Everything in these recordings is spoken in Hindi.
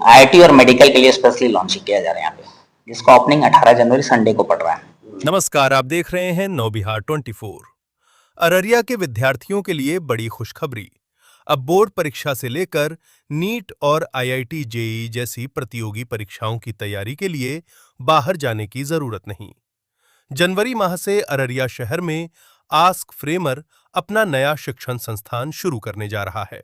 आईआईटी और मेडिकल के लिए स्पेशली लॉन्च किया जा रहा है यहाँ पे, जिसका ओपनिंग 18 जनवरी संडे को पड़ रहा है। नमस्कार, आप देख रहे हैं नौबिहार 24। अररिया के विद्यार्थियों के लिए बड़ी खुशखबरी। अब बोर्ड परीक्षा से लेकर नीट और आईआईटी जेईई जैसी प्रतियोगी परीक्षाओं की तैयारी के लिए बाहर जाने की जरूरत नहीं। जनवरी माह से अररिया शहर में आस्क फ्रेमर अपना नया शिक्षण संस्थान शुरू करने जा रहा है।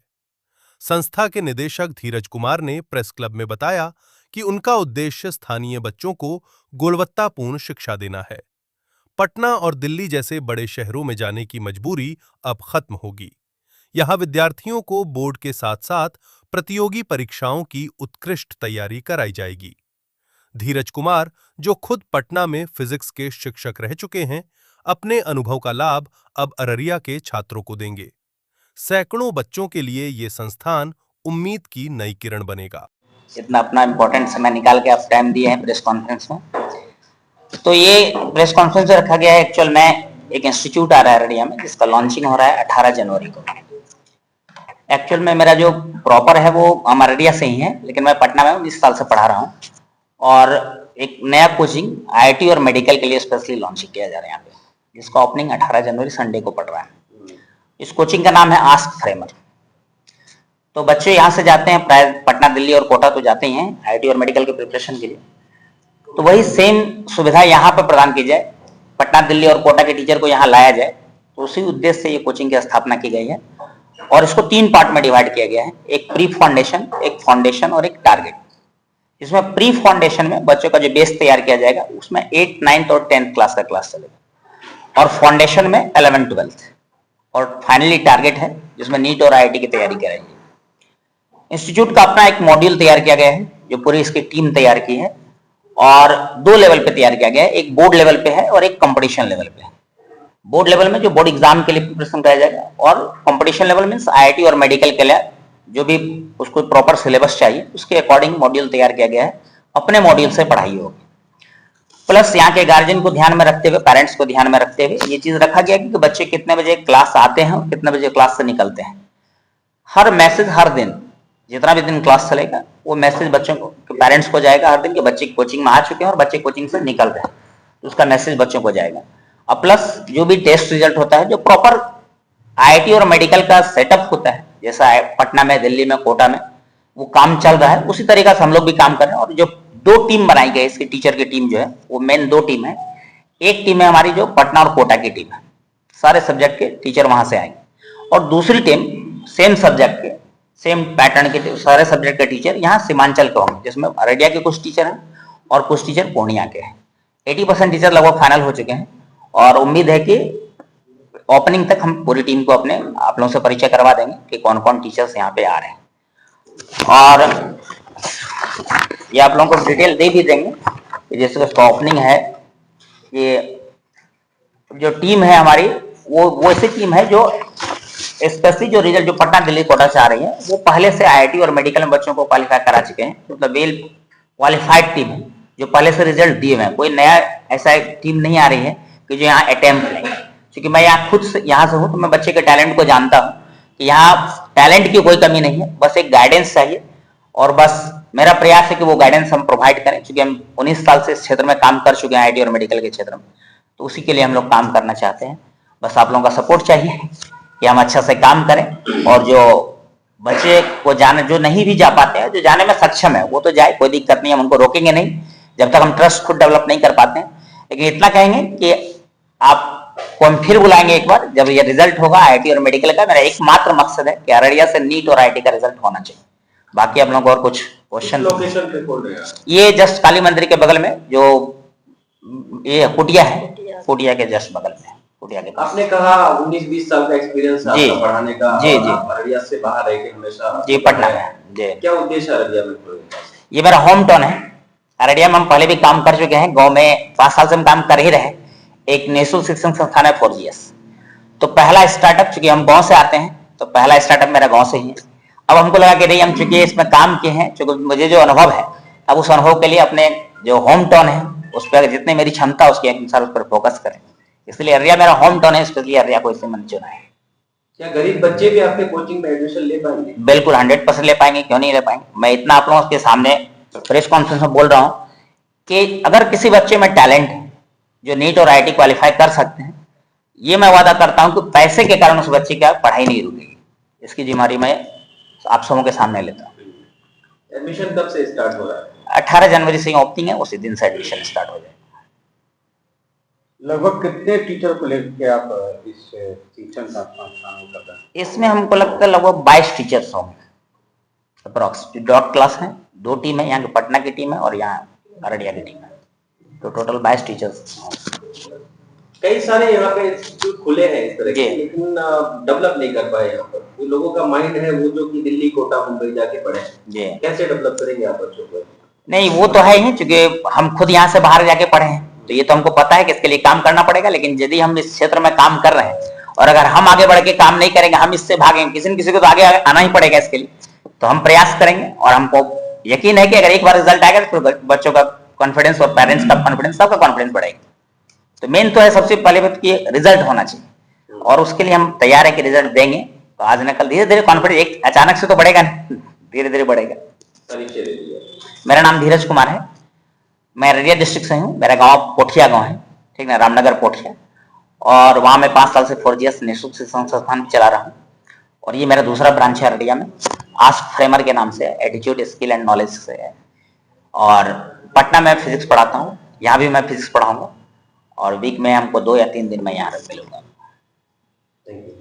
संस्था के निदेशक धीरज कुमार ने प्रेस क्लब में बताया कि उनका उद्देश्य स्थानीय बच्चों को गुणवत्तापूर्ण शिक्षा देना है। पटना और दिल्ली जैसे बड़े शहरों में जाने की मजबूरी अब खत्म होगी। यहां विद्यार्थियों को बोर्ड के साथ-साथ प्रतियोगी परीक्षाओं की उत्कृष्ट तैयारी कराई जाएगी। धीरज कुमार, जो खुद पटना में फिजिक्स के शिक्षक रह चुके हैं, अपने अनुभव का लाभ अब अररिया के छात्रों को देंगे। सैकड़ों बच्चों के लिए ये संस्थान उम्मीद की नई किरण बनेगा। इतना अपना इम्पोर्टेंट समय निकाल के आप टाइम दिए हैं प्रेस कॉन्फ्रेंस में, तो ये प्रेस कॉन्फ्रेंस रखा गया है। एक्चुअल में एक इंस्टीट्यूट आ रहा है अररिया में, जिसका लॉन्चिंग हो रहा है 18 जनवरी को। एक्चुअल में मेरा जो प्रॉपर है वो हम अररिया से ही है, लेकिन मैं पटना में 20 साल से पढ़ा रहा हूँ। और एक नया कोचिंग आईआईटी और मेडिकल के लिए स्पेशली लॉन्च किया जा रहा है यहाँ पे, जिसका ओपनिंग 18 जनवरी संडे को पड़ रहा है। इस कोचिंग का नाम है आस्क फ्रेमर। तो बच्चे यहाँ से जाते हैं, प्राय पटना, दिल्ली और कोटा तो जाते ही हैं आईआईटी और मेडिकल के प्रिपरेशन के लिए। तो वही सेम सुविधा यहाँ पर प्रदान की जाए, पटना, दिल्ली और कोटा के टीचर को यहाँ लाया जाए। तो उसी उद्देश्य से ये कोचिंग की स्थापना की गई है और इसको 3 पार्ट में डिवाइड किया गया है। एक प्री फाउंडेशन, एक फाउंडेशन और एक टारगेट। इसमें प्री फाउंडेशन में बच्चों का जो बेस तैयार किया जाएगा, उसमें 8th, 9th और 10th क्लास का क्लास चलेगा, और फाउंडेशन में 11th, 12th, और फाइनली टारगेट है जिसमें नीट और आईआईटी की तैयारी कराएंगे। इंस्टीट्यूट का अपना एक मॉड्यूल तैयार किया गया है, जो पूरी इसकी टीम तैयार की है, और 2 लेवल पे तैयार किया गया है। एक बोर्ड लेवल पे है और एक कंपटीशन लेवल पे है। बोर्ड लेवल में जो बोर्ड एग्जाम के लिए प्रिपरेशन कराया जाएगा, और कंपटीशन लेवल मींस आईआईटी और मेडिकल के लिए जो भी उसको प्रॉपर सिलेबस चाहिए, उसके अकॉर्डिंग मॉड्यूल तैयार किया गया है। अपने मॉड्यूल से पढ़ाई होगी। प्लस यहाँ के गार्जियन को ध्यान में रखते हुए, पेरेंट्स को ध्यान में रखते हुए ये चीज रखा गया कि बच्चे कितने बजे क्लास आते हैं और कितने बजे क्लास से निकलते हैं। हर मैसेज हर दिन, जितना भी दिन क्लास चलेगा, वो मैसेज बच्चों को, पेरेंट्स को जाएगा हर दिन कि बच्चे कोचिंग में आ चुके हैं और बच्चे कोचिंग से निकल रहे हैं, तो उसका मैसेज बच्चों को जाएगा। और प्लस जो भी टेस्ट रिजल्ट होता है, जो प्रॉपर आईआईटी और मेडिकल का सेटअप होता है, जैसा पटना में, दिल्ली में, कोटा में वो काम चल रहा है, उसी तरीका से हम लोग भी काम कर रहे हैं। और जो 2 टीम बनाई गई इसकी टीचर की टीम जो है, वो मेन 2 टीम है। एक टीम है हमारी जो पटना और कोटा की टीम है, सारे सब्जेक्ट के टीचर वहां से आएंगे, और दूसरी टीम सेम सब्जेक्ट के, सेम पैटर्न के सारे सब्जेक्ट के टीचर यहाँ सीमांचल के होंगे, जिसमें अररिया के कुछ टीचर हैं और कुछ टीचर पूर्णिया के हैं। 80% टीचर लगभग फाइनल हो चुके हैं, और उम्मीद है कि ओपनिंग तक हम पूरी टीम को अपने आप लोगों से परिचय करवा देंगे कि कौन कौन टीचर्स यहाँ पे आ रहे हैं। और ये आप लोगों को डिटेल दे भी देंगे कि जैसे उसका ओपनिंग है। ये जो टीम है हमारी, वो ऐसी टीम है जो स्पेशली जो रिजल्ट जो पटना, दिल्ली, कोटा से आ रही है, वो पहले से आईआईटी और मेडिकल में बच्चों को क्वालिफाई करा चुके हैं। मतलब वेल क्वालिफाइड टीम है, जो पहले से रिजल्ट दिए हुए हैं। कोई नया ऐसा टीम नहीं आ रही है कि जो यहाँ अटेम्प्ट नहीं। क्योंकि मैं यहाँ खुद से यहाँ से हूँ, तो मैं बच्चे के टैलेंट को जानता हूँ कि यहाँ टैलेंट की कोई कमी नहीं है, बस एक गाइडेंस चाहिए। और बस मेरा प्रयास है कि वो गाइडेंस हम प्रोवाइड करें, क्योंकि हम 19 साल से इस क्षेत्र में काम कर चुके हैं, आईआईटी और मेडिकल के क्षेत्र में, तो उसी के लिए हम लोग काम करना चाहते हैं। बस आप लोगों का सपोर्ट चाहिए कि हम अच्छा से काम करें, और जो बच्चे को जाने, जो नहीं भी जा पाते हैं, जो जाने में सक्षम है, वो तो जाए, कोई दिक्कत नहीं, हम उनको रोकेंगे नहीं जब तक हम ट्रस्ट खुद डेवलप नहीं कर पाते हैं। लेकिन इतना कहेंगे कि आपको हम फिर बुलाएंगे एक बार, जब ये रिजल्ट होगा आईआईटी और मेडिकल का। मेरा एकमात्र मकसद है कि अररिया से नीट और आईआईटी का रिजल्ट होना चाहिए। बाकी आप लोगों को और कुछ क्वेश्चन? लोकेशन पे खोल रहे हैं? ये जस्ट काली मंदिर के बगल में, जो ये कुटिया है, कुटिया के जस्ट बगल में, कुटिया के पास। आपने कहा 19-20 साल का एक्सपीरियंस है आपका पढ़ाने का। जी जी। अररिया से बाहर रह के हमेशा जी पटना में। जी, क्या उद्देश्य है अररिया में खोलने का? ये मेरा होम टाउन है। अररिया में हम पहले भी काम कर चुके हैं, गांव में 5 साल से हम काम कर ही रहे। एक निःशुल्क शिक्षण संस्थान है 4GS। तो पहला स्टार्टअप, चूंकि हम गांव से आते हैं, तो पहला स्टार्टअप मेरा गांव से ही है। अब हमको लगा कि नहीं, हम चूंकि इसमें काम किए हैं, चूंकि मुझे जो अनुभव है, अब उस अनुभव के लिए अपने जो होम टाउन है उस पर जितनी मेरी क्षमता उसके अनुसार उस पर फोकस करें। इसलिए अररिया मेरा होम टाउन है, इसलिए अररिया को इससे मैंने चुना है। क्या गरीब बच्चे भी आपके कोचिंग में एडमिशन ले पाएंगे? बिल्कुल 100% ले पाएंगे, क्यों नहीं ले पाएंगे। मैं इतना आप लोगों के सामने प्रेस कॉन्फ्रेंस में बोल रहा हूँ कि अगर किसी बच्चे में टैलेंट है जो नीट और आईआईटी क्वालिफाई कर सकते हैं, ये मैं वादा करता हूं कि पैसे के कारण उस बच्चे की पढ़ाई नहीं रुकेगी। इसकी जिम्मेदारी मैं आप सबों के सामने लेता हूं। एडमिशन कब से स्टार्ट हो रहा है? 18 जनवरी से ओपनिंग है, उसी दिन से एडमिशन स्टार्ट हो जाएगा। लगभग कितने टीचर को लेकर आप इस शिक्षण संस्थान कर रहे हैं? इसमें हमको लगता है लगभग 22 टीचर्स होंगे अप्रॉक्स। डॉट क्लास है, 2 टीम है, यहाँ की पटना की टीम है और यहाँ अररिया की टीम है, तो टोटल 22 टीचर्स। कई सारे यहाँ पे इंस्टीट्यूट खुले हैं इस तरह के, लेकिन डेवलप नहीं कर पाए यहाँ पर। जो लोगों का माइंड है वो जो कि दिल्ली, कोटा, मुंबई जाके पढ़े, कैसे डेवलप करेंगे आप बच्चों को? नहीं, वो तो है ही, क्योंकि हम खुद यहाँ से बाहर जाके पढ़े हैं, तो ये तो हमको पता है कि इसके लिए काम करना पड़ेगा। लेकिन यदि हम इस क्षेत्र में काम कर रहे हैं और अगर हम आगे बढ़ के काम नहीं करेंगे, हम इससे भागेंगे, किसी न किसी को तो आगे आना ही पड़ेगा इसके लिए। तो हम प्रयास करेंगे और हमको यकीन है कि अगर एक बार रिजल्ट आएगा तो फिर बच्चों का कॉन्फिडेंस और पेरेंट्स का कॉन्फिडेंस, सबका कॉन्फिडेंस बढ़ेगा। तो मेन तो है सबसे पहले बात कि रिजल्ट होना चाहिए और उसके लिए हम तैयार है कि रिजल्ट देंगे। तो आज न कल धीरे धीरे कॉन्फिडेंस, एक अचानक से तो बढ़ेगा नहीं, धीरे धीरे बढ़ेगा। परिचय दे दिया। मेरा नाम धीरज कुमार है, मैं अररिया डिस्ट्रिक्ट से हूँ। मेरा गांव पोठिया गांव है, ठीक ना, रामनगर पोठिया, और वहाँ मैं 5 साल से 4GS निःशुल्क शिक्षण संस्थान चला रहा हूँ। और ये मेरा दूसरा ब्रांच है अररिया में, आस्क फ्रेमर के नाम से, एटीट्यूड स्किल एंड नॉलेज से है। और पटना में फिजिक्स पढ़ाता हूँ, यहाँ भी मैं फिजिक्स पढ़ाऊंगा और वीक में हमको 2 या 3 दिन में यहाँ मिलूंगा। Thank you.